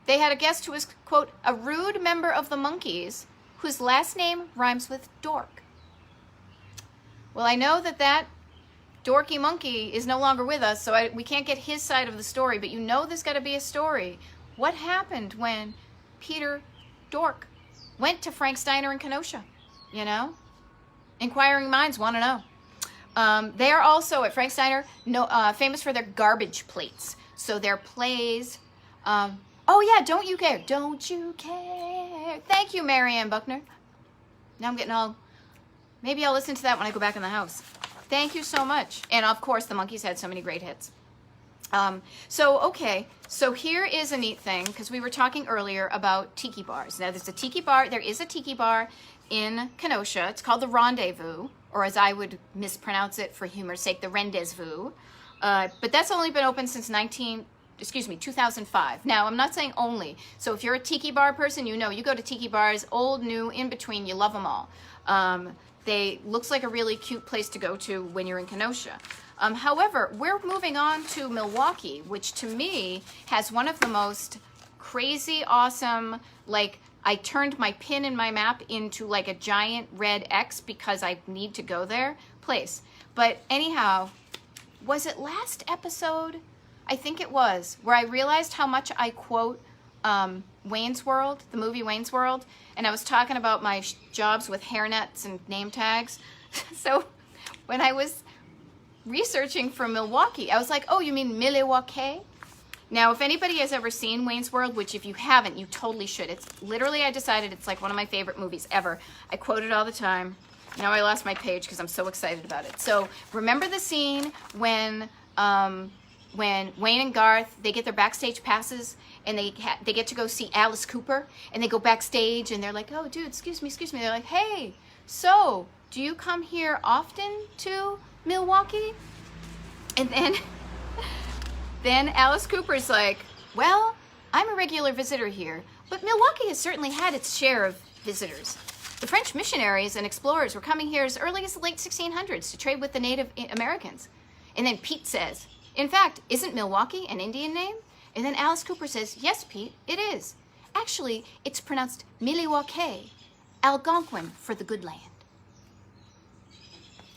[SPEAKER 1] they had a guest who was, quote, a rude member of the Monkees whose last name rhymes with dork. Well, I know that dorky monkey is no longer with us, so we can't get his side of the story, but you know there's got to be a story. What happened when Peter Dork went to Frank's Diner in Kenosha, you know? Inquiring minds want to know. They are also, at Frank's Diner, famous for their garbage plates. So their plays, oh yeah, Don't You Care. Don't You Care. Thank you, Marianne Buckner. Now I'm getting all, maybe I'll listen to that when I go back in the house. Thank you so much. And of course, the Monkees had so many great hits. Okay, so here is a neat thing, because we were talking earlier about tiki bars. Now, there is a tiki bar in Kenosha. It's called the Rendezvous, or as I would mispronounce it for humor's sake, the Rendezvous. But that's only been open since 2005. Now, I'm not saying only. So if you're a tiki bar person, you know, you go to tiki bars, old, new, in between, you love them all. Looks like a really cute place to go to when you're in Kenosha. However, we're moving on to Milwaukee, which to me has one of the most crazy, awesome, like I turned my pin in my map into like a giant red X because I need to go there place. But anyhow, was it last episode? I think it was, where I realized how much I quote Wayne's World, the movie Wayne's World, and I was talking about my jobs with hairnets and name tags. So when I was researching for Milwaukee, I was like, oh, you mean Milwaukee? Now, if anybody has ever seen Wayne's World, which if you haven't, you totally should. It's literally, I decided it's like one of my favorite movies ever. I quote it all the time. Now I lost my page because I'm so excited about it. So remember the scene when Wayne and Garth, they get their backstage passes and they get to go see Alice Cooper, and they go backstage and they're like, oh, dude, excuse me. They're like, hey, so do you come here often to Milwaukee? And then Alice Cooper's like, well, I'm a regular visitor here, but Milwaukee has certainly had its share of visitors. The French missionaries and explorers were coming here as early as the late 1600s to trade with the Native Americans. And then Pete says, in fact, isn't Milwaukee an Indian name? And then Alice Cooper says, yes, Pete, it is. Actually, it's pronounced Milwaukee, Algonquin for the good land.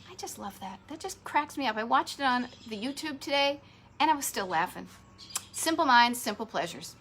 [SPEAKER 1] I just love that. That just cracks me up. I watched it on the YouTube today, and I was still laughing. Simple minds, simple pleasures.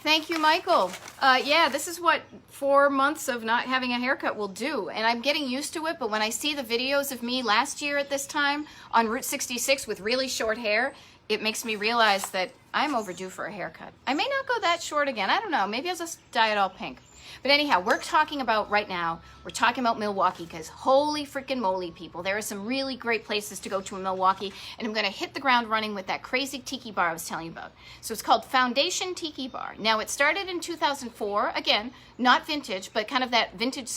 [SPEAKER 1] Thank you, Michael. Yeah, this is what 4 months of not having a haircut will do, and I'm getting used to it, but when I see the videos of me last year at this time on Route 66 with really short hair, it makes me realize that I'm overdue for a haircut. I may not go that short again. I don't know. Maybe I'll just dye it all pink. But anyhow, we're talking about right now, we're talking about Milwaukee, because holy freaking moly, people, there are some really great places to go to in Milwaukee, and I'm going to hit the ground running with that crazy tiki bar I was telling you about. So it's called Foundation Tiki Bar. Now, it started in 2004, again, not vintage, but kind of that vintage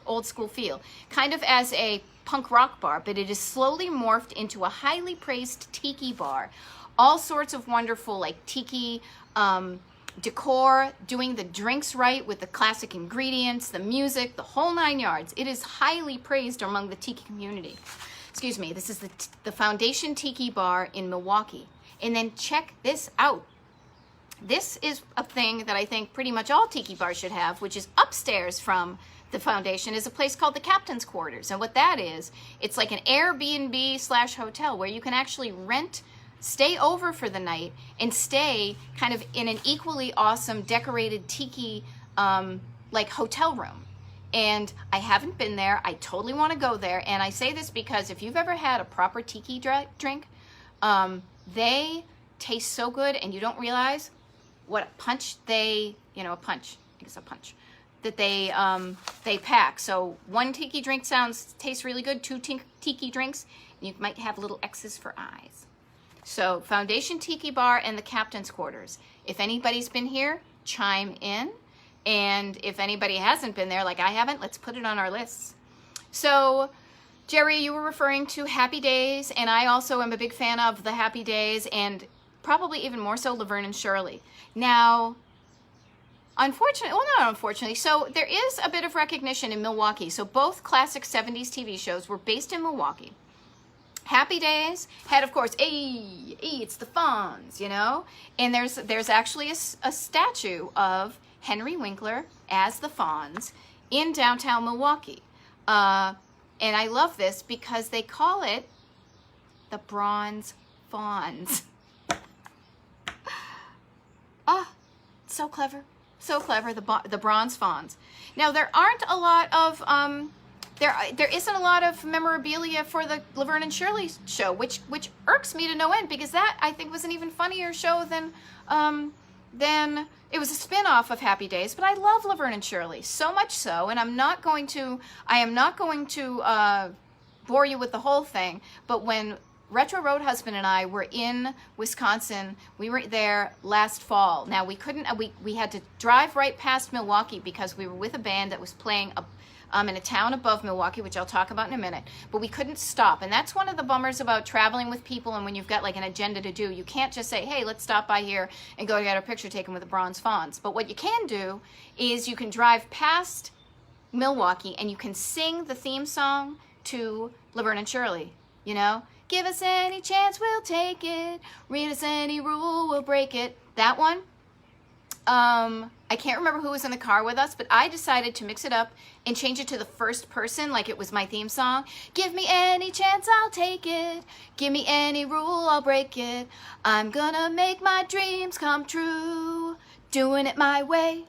[SPEAKER 1] old school feel, kind of as a punk rock bar, but it is slowly morphed into a highly praised tiki bar. All sorts of wonderful, like, tiki decor, doing the drinks right with the classic ingredients, the music, the whole 9 yards. It is highly praised among the tiki community. Excuse me, this is the Foundation Tiki Bar in Milwaukee. And then check this out. This is a thing that I think pretty much all tiki bars should have, which is upstairs from the Foundation is a place called the Captain's Quarters. And what that is, it's like an Airbnb/hotel where you can actually stay over for the night and stay kind of in an equally awesome decorated tiki like hotel room. And I haven't been there. I totally want to go there. And I say this because if you've ever had a proper tiki drink, they taste so good, and you don't realize what a punch that they pack. So one tiki drink tastes really good. 2 tiki drinks, and you might have little X's for eyes. So Foundation Tiki Bar and the Captain's Quarters. If anybody's been here, chime in. And if anybody hasn't been there, like I haven't, let's put it on our lists. So, Jerry, you were referring to Happy Days, and I also am a big fan of the Happy Days, and probably even more so Laverne and Shirley. Now, unfortunately, so there is a bit of recognition in Milwaukee. So both classic 70s TV shows were based in Milwaukee. Happy Days had, of course, it's the Fonz, you know? And there's actually a statue of Henry Winkler as the Fonz in downtown Milwaukee. And I love this because they call it the Bronze Fonz. So clever. So clever, the Bronze Fonz. Now, there aren't a lot of... There isn't a lot of memorabilia for the Laverne and Shirley show, which irks me to no end, because that, I think, was an even funnier show than it was a spin-off of Happy Days. But I love Laverne and Shirley, so much so, and I am not going to bore you with the whole thing, but when Retro Road Husband and I were in Wisconsin, we were there last fall. Now, we had to drive right past Milwaukee because we were with a band that was playing in a town above Milwaukee, which I'll talk about in a minute, but we couldn't stop. And that's one of the bummers about traveling with people, and when you've got like an agenda to do, you can't just say, hey, let's stop by here and go get a picture taken with the Bronze Fonz. But what you can do is you can drive past Milwaukee and you can sing the theme song to Laverne and Shirley, you know? Give us any chance, we'll take it. Read us any rule, we'll break it. That one. I can't remember who was in the car with us, but I decided to mix it up and change it to the first person like it was my theme song. Give me any chance, I'll take it. Give me any rule, I'll break it. I'm gonna make my dreams come true, doing it my way.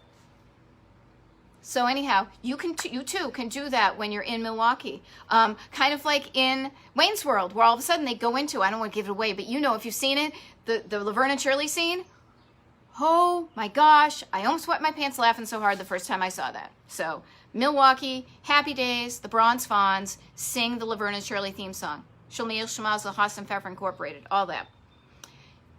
[SPEAKER 1] So anyhow, you too can do that when you're in Milwaukee. Kind of like in Wayne's World, where all of a sudden they go into, I don't want to give it away, but you know, if you've seen it, the Laverne and Shirley scene, Oh my gosh, I almost wet my pants laughing so hard the first time I saw that. So Milwaukee, Happy Days, the Bronze Fawns sing the Laverne and Shirley theme song. Shamil, Shemazel, Haas and Pfeffer Incorporated, all that.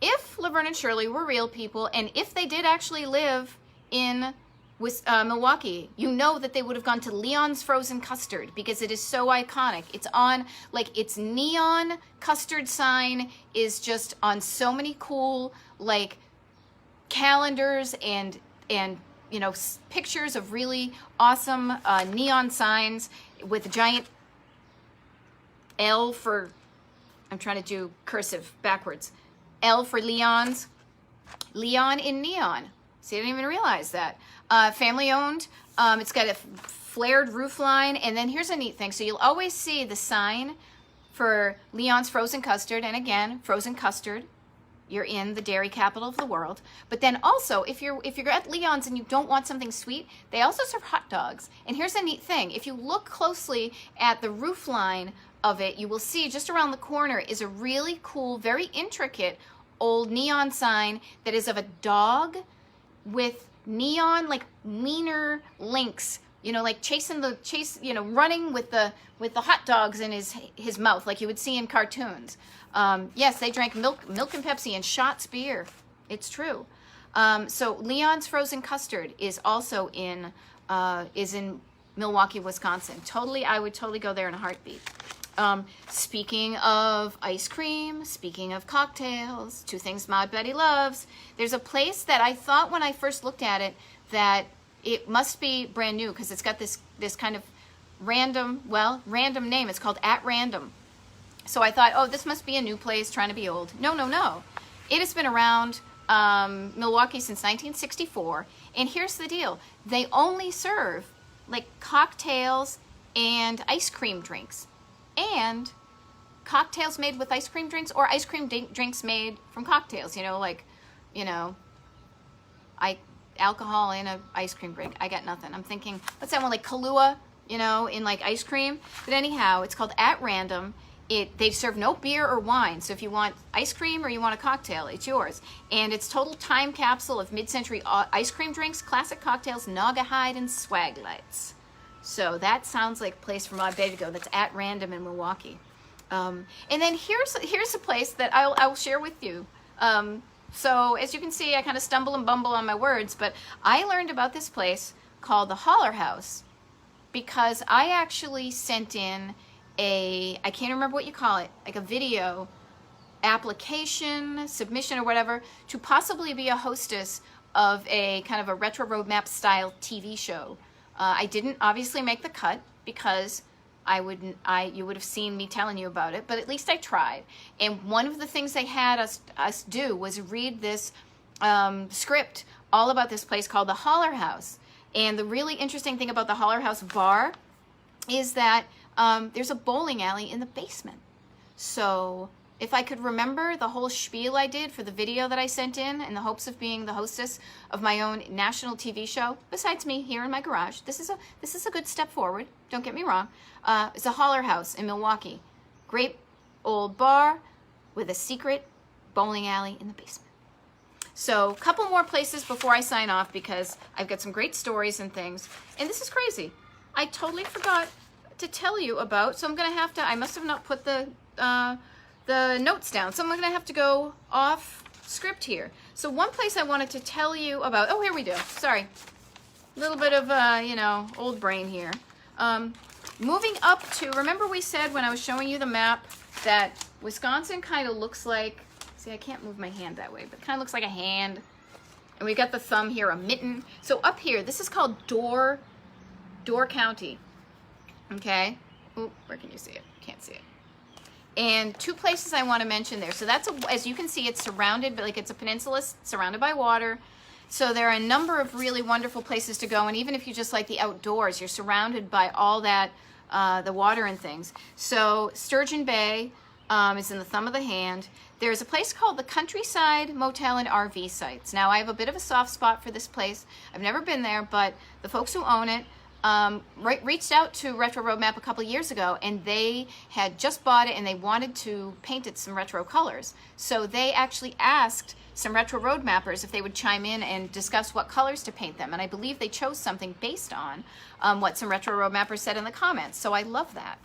[SPEAKER 1] If Laverne and Shirley were real people, and if they did actually live in Milwaukee, you know that they would have gone to Leon's Frozen Custard because it is so iconic. It's on, like, its neon custard sign is just on so many cool, like, calendars and you know, pictures of really awesome neon signs with a giant L for, I'm trying to do cursive backwards, L for Leon's, Leon in neon. See, I didn't even realize that. Family owned. It's got a flared roof line. And then here's a neat thing. So you'll always see the sign for Leon's Frozen Custard. And again, frozen custard. You're in the dairy capital of the world. But then also, if you're at Leon's and you don't want something sweet, they also serve hot dogs. And here's a neat thing. If you look closely at the roof line of it, you will see just around the corner is a really cool, very intricate old neon sign that is of a dog with neon, like, wiener links, you know, like you know, running with the hot dogs in his mouth, like you would see in cartoons. Yes, they drank milk and Pepsi and Schatz beer. It's true. So Leon's Frozen Custard is also in Milwaukee, Wisconsin. I would totally go there in a heartbeat. Speaking of ice cream, speaking of cocktails, two things Maud Betty loves, there's a place that I thought when I first looked at it that it must be brand new because it's got this kind of random name. It's called At Random. So I thought, oh, this must be a new place trying to be old. No. It has been around Milwaukee since 1964. And here's the deal. They only serve, like, cocktails and ice cream drinks. And cocktails made with ice cream drinks or ice cream drinks made from cocktails, you know, like, you know, alcohol in a ice cream drink. I got nothing. I'm thinking, what's that one, like Kahlua, you know, in like ice cream? But anyhow, it's called At Random. They serve no beer or wine. So if you want ice cream or you want a cocktail, it's yours. And it's total time capsule of mid-century ice cream drinks, classic cocktails, Naugahyde, and swag lights. So that sounds like a place for Maud Betty to go. That's At Random in Milwaukee. And then here's a place that I'll share with you. So as you can see, I kind of stumble and bumble on my words, but I learned about this place called the Holler House because I actually sent in I can't remember what you call it, like a video application, submission or whatever, to possibly be a hostess of a kind of a retro roadmap style TV show. I didn't obviously make the cut because you would have seen me telling you about it, but at least I tried. And one of the things they had us do was read this script all about this place called the Holler House. And the really interesting thing about the Holler House bar is that there's a bowling alley in the basement. So if I could remember the whole spiel I did for the video that I sent in hopes of being the hostess of my own national TV show, besides me here in my garage, this is a good step forward. Don't get me wrong. It's a Holler House in Milwaukee. Great old bar with a secret bowling alley in the basement. So a couple more places before I sign off because I've got some great stories and things. And this is crazy. I totally forgot to tell you about, so I'm going to have to, I must have not put the notes down, so I'm going to have to go off script here. So one place I wanted to tell you about, oh, here we do, sorry. A little bit of, you know, old brain here. Moving up to, remember we said when I was showing you the map that Wisconsin kind of looks like, see, I can't move my hand that way, but it kind of looks like a hand. And we got the thumb here, a mitten. So up here, this is called Door County. Okay. Ooh, where can you see it? Can't see it. And two places I want to mention there. So that's, as you can see, it's surrounded, but like it's a peninsula surrounded by water. So there are a number of really wonderful places to go. And even if you just like the outdoors, you're surrounded by all that, the water and things. So Sturgeon Bay is in the thumb of the hand. There's a place called the Countryside Motel and RV Sites. Now, I have a bit of a soft spot for this place. I've never been there, but the folks who own it reached out to Retro Roadmap a couple of years ago, and they had just bought it and they wanted to paint it some retro colors. So they actually asked some Retro Roadmappers if they would chime in and discuss what colors to paint them. And I believe they chose something based on what some Retro Roadmappers said in the comments. So I love that.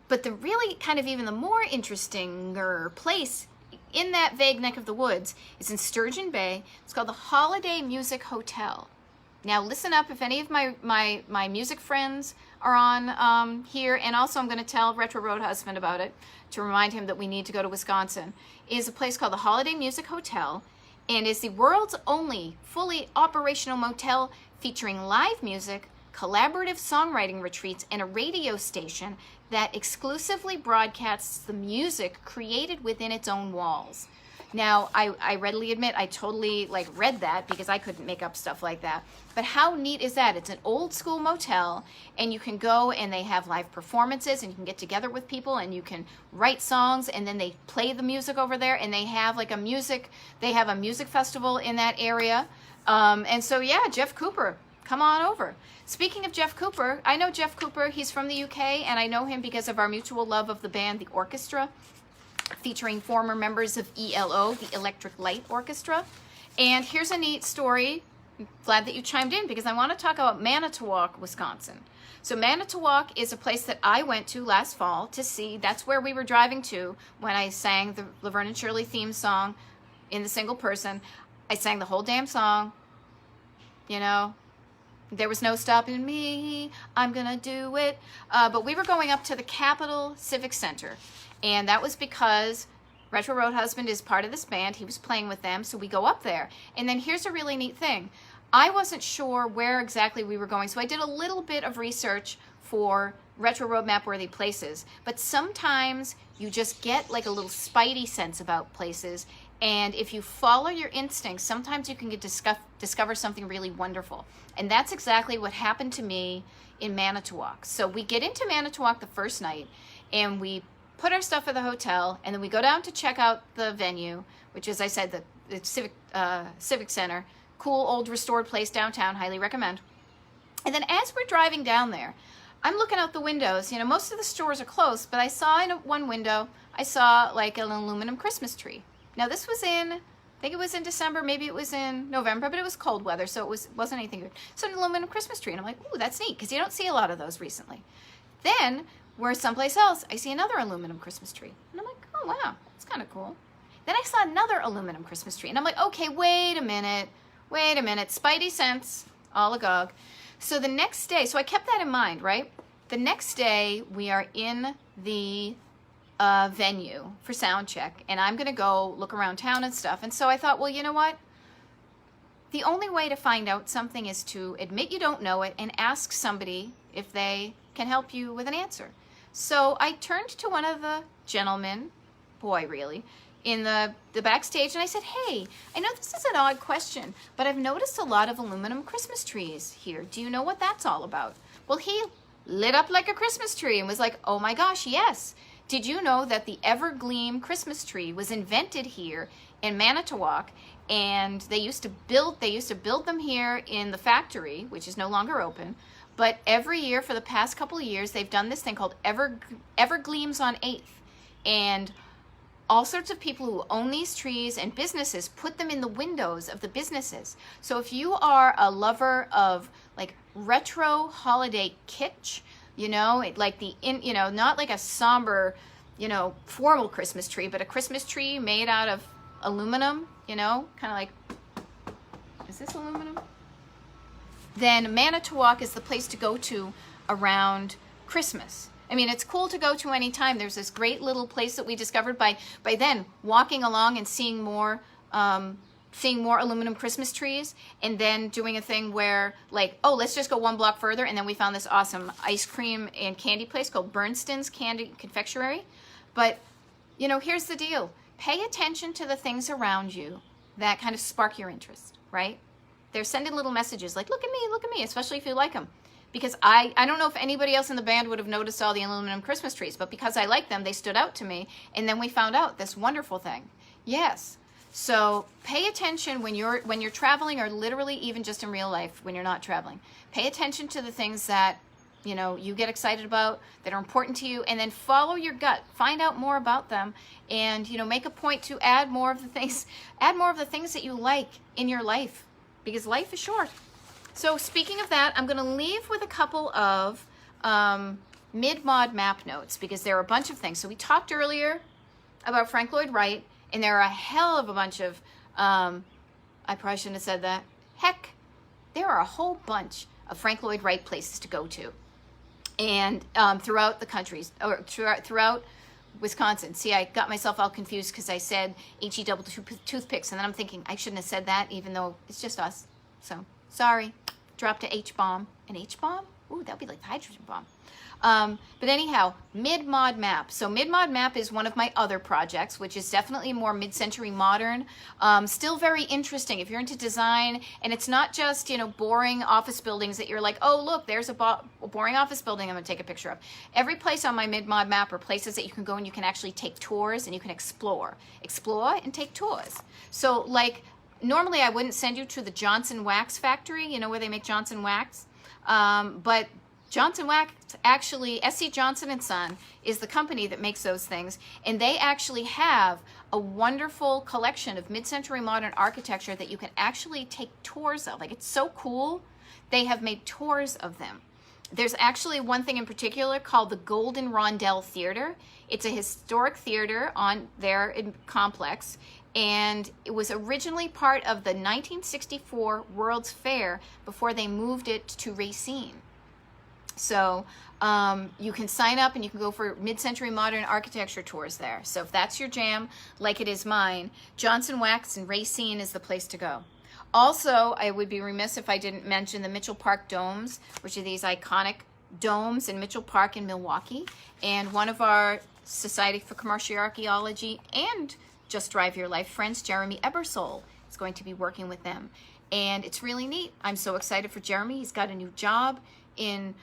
[SPEAKER 1] But the really kind of even the more interesting place in that vague neck of the woods is in Sturgeon Bay. It's called the Holiday Music Hotel. Now listen up if any of my music friends are on here, and also I'm going to tell Retro Road Husband about it to remind him that we need to go to Wisconsin, is a place called the Holiday Music Hotel, and is the world's only fully operational motel featuring live music, collaborative songwriting retreats, and a radio station that exclusively broadcasts the music created within its own walls. Now, I readily admit I totally read that because I couldn't make up stuff like that. But how neat is that? It's an old school motel, and you can go and they have live performances, and you can get together with people and you can write songs, and then they play the music over there, and they have a music festival in that area. And so yeah, Jeff Cooper, come on over. Speaking of Jeff Cooper, I know Jeff Cooper, he's from the UK, and I know him because of our mutual love of the band The Orchestra, featuring former members of ELO, the Electric Light Orchestra. And here's a neat story. I'm glad that you chimed in because I want to talk about Manitowoc, Wisconsin. So Manitowoc is a place that I went to last fall to see. That's where we were driving to when I sang the Laverne and Shirley theme song in the single person. I sang the whole damn song, you know. There was no stopping me, I'm gonna do it. But we were going up to the Capitol Civic Center. And that was because Retro Road Husband is part of this band. He was playing with them, so we go up there. And then here's a really neat thing. I wasn't sure where exactly we were going, so I did a little bit of research for Retro Road Map-worthy places. But sometimes you just get a little spidey sense about places, and if you follow your instincts, sometimes you can discover something really wonderful. And that's exactly what happened to me in Manitowoc. So we get into Manitowoc the first night, and we put our stuff at the hotel, and then we go down to check out the venue, which, as I said, the Civic Center. Cool old restored place downtown, highly recommend. And then as we're driving down there, I'm looking out the windows. You know, most of the stores are closed, but I saw in one window, I saw an aluminum Christmas tree. Now this was I think it was in December, maybe it was in November, but it was cold weather, so it wasn't anything good. So an aluminum Christmas tree, and I'm like, ooh, that's neat, because you don't see a lot of those recently. Then we're someplace else, I see another aluminum Christmas tree. And I'm like, oh, wow, that's kind of cool. Then I saw another aluminum Christmas tree. And I'm like, okay, wait a minute. Spidey sense, all agog. So the next day, so I kept that in mind, right? The next day, we are in the venue for sound check. And I'm going to go look around town and stuff. And so I thought, well, you know what? The only way to find out something is to admit you don't know it and ask somebody if they can help you with an answer. So I turned to one of the gentlemen, boy really, in the backstage, and I said, hey, I know this is an odd question, but I've noticed a lot of aluminum Christmas trees here. Do you know what that's all about? Well, he lit up like a Christmas tree and was like, oh my gosh, yes. Did you know that the Evergleam Christmas tree was invented here in Manitowoc, and they used to build them here in the factory, which is no longer open. But every year for the past couple of years, they've done this thing called Evergleams on 8th. And all sorts of people who own these trees and businesses put them in the windows of the businesses. So if you are a lover of retro holiday kitsch, you know, not like a somber, formal Christmas tree, but a Christmas tree made out of aluminum, kind of like, is this aluminum? Then Manitowoc is the place to go to around Christmas. I mean, it's cool to go to any time. There's this great little place that we discovered by then walking along and seeing more aluminum Christmas trees, and then doing a thing where oh, let's just go one block further, and then we found this awesome ice cream and candy place called Bernston's Candy Confectionery. But here's the deal: pay attention to the things around you that kind of spark your interest, right? They're sending little messages like, look at me, especially if you like them. Because I don't know if anybody else in the band would have noticed all the aluminum Christmas trees, but because I like them, they stood out to me. And then we found out this wonderful thing. Yes. So pay attention when you're traveling, or literally even just in real life when you're not traveling. Pay attention to the things that you get excited about, that are important to you, and then follow your gut. Find out more about them, and make a point to add more of the things that you like in your life, because life is short. So speaking of that, I'm going to leave with a couple of mid-mod map notes, because there are a bunch of things. So we talked earlier about Frank Lloyd Wright, and there are a hell of a bunch of, I probably shouldn't have said that. Heck, there are a whole bunch of Frank Lloyd Wright places to go to, and throughout the countries, or throughout Wisconsin. See, I got myself all confused because I said HE double toothpicks, and then I'm thinking I shouldn't have said that, even though it's just us. So sorry, dropped a H-bomb. An H-bomb? Ooh, that'd be like the hydrogen bomb. But anyhow, mid-mod map. So mid-mod map is one of my other projects, which is definitely more mid-century modern. Still very interesting if you're into design, and it's not just, boring office buildings that you're like, oh, look, there's a boring office building I'm going to take a picture of. Every place on my mid-mod map are places that you can go and you can actually take tours and you can explore and take tours. So like, normally I wouldn't send you to the Johnson Wax Factory, where they make Johnson Wax. But Johnson Wax, actually, SC Johnson & Son is the company that makes those things, and they actually have a wonderful collection of mid-century modern architecture that you can actually take tours of. Like, it's so cool. They have made tours of them. There's actually one thing in particular called the Golden Rondell Theater. It's a historic theater on their complex, and it was originally part of the 1964 World's Fair before they moved it to Racine. So you can sign up and you can go for mid-century modern architecture tours there. So if that's your jam, like it is mine, Johnson Wax and Racine is the place to go. Also, I would be remiss if I didn't mention the Mitchell Park domes, which are these iconic domes in Mitchell Park in Milwaukee. And one of our Society for Commercial Archaeology and Just Drive Your Life friends, Jeremy Ebersole, is going to be working with them. And it's really neat. I'm so excited for Jeremy. He's got a new job in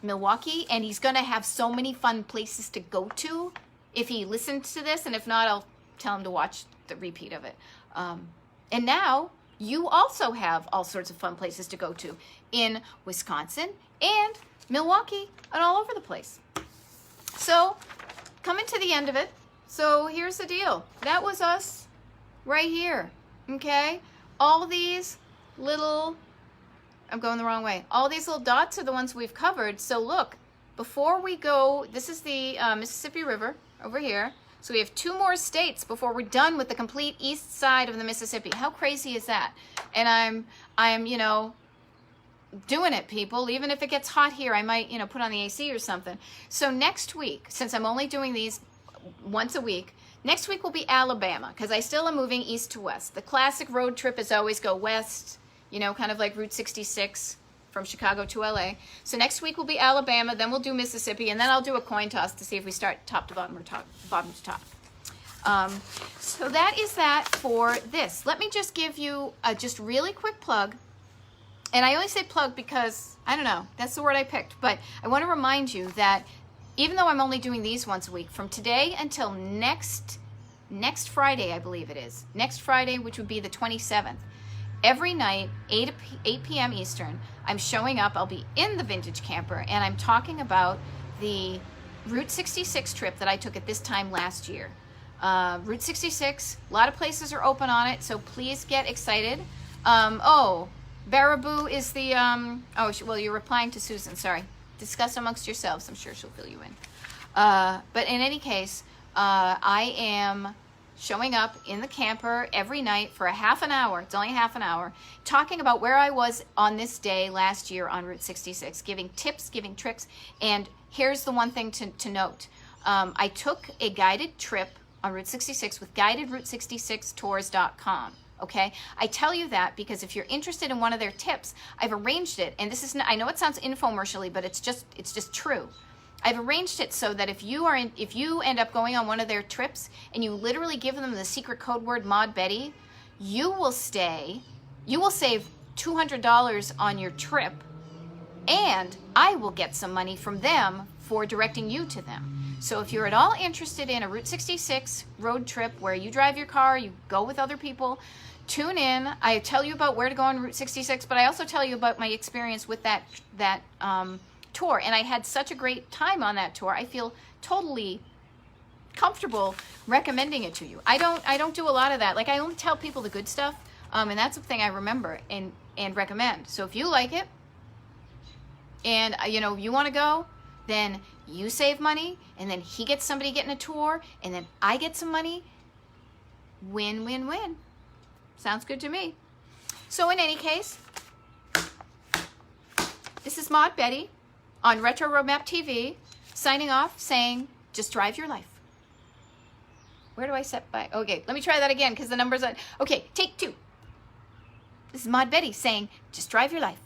[SPEAKER 1] Milwaukee, and he's going to have so many fun places to go to if he listens to this, and if not, I'll tell him to watch the repeat of it. And now you also have all sorts of fun places to go to in Wisconsin and Milwaukee and all over the place. So coming to the end of it, so here's the deal. That was us right here, okay? All of these little, I'm going the wrong way. All these little dots are the ones we've covered. So look, before we go, this is the Mississippi River over here. So we have 2 more states before we're done with the complete east side of the Mississippi. How crazy is that? And I'm doing it, people. Even if it gets hot here, I might, put on the AC or something. So next week, since I'm only doing these once a week, next week will be Alabama, because I still am moving east to west. The classic road trip is always go west, kind of like Route 66 from Chicago to LA. So next week will be Alabama, then we'll do Mississippi, and then I'll do a coin toss to see if we start top to bottom or bottom to top. So that is that for this. Let me just give you a just really quick plug. And I only say plug because, I don't know, that's the word I picked. But I want to remind you that even though I'm only doing these once a week, from today until next Friday, I believe it is, next Friday, which would be the 27th, every night, 8 p.m. Eastern, I'm showing up. I'll be in the Vintage Camper, and I'm talking about the Route 66 trip that I took at this time last year. Route 66, a lot of places are open on it, so please get excited. Baraboo is the, well, you're replying to Susan, sorry. Discuss amongst yourselves. I'm sure she'll fill you in. But in any case, I am showing up in the camper every night for a half an hour. It's only half an hour, talking about where I was on this day last year on Route 66, giving tips, giving tricks. And here's the one thing to note. I took a guided trip on Route 66 with guidedroute66tours.com. Okay, I tell you that because if you're interested in one of their tips, I've arranged it, and this is, I know it sounds infomercially, but it's just true. I've arranged it so that if you end up going on one of their trips and you literally give them the secret code word Mod Betty, you will save $200 on your trip, and I will get some money from them for directing you to them. So if you're at all interested in a Route 66 road trip where you drive your car, you go with other people, tune in. I tell you about where to go on Route 66, but I also tell you about my experience with that tour. And I had such a great time on that tour. I feel totally comfortable recommending it to you. I don't do a lot of that. Like, I only tell people the good stuff, and that's the thing I remember and recommend. So if you like it, and you want to go, then you save money, and then he gets somebody getting a tour, and then I get some money. Win, win, win. Sounds good to me. So in any case, this is Maud Betty on Retro Roadmap TV, signing off, saying, just drive your life. Where do I set by? Okay, let me try that again because the number's on. Okay, take 2. This is Maud Betty saying, just drive your life.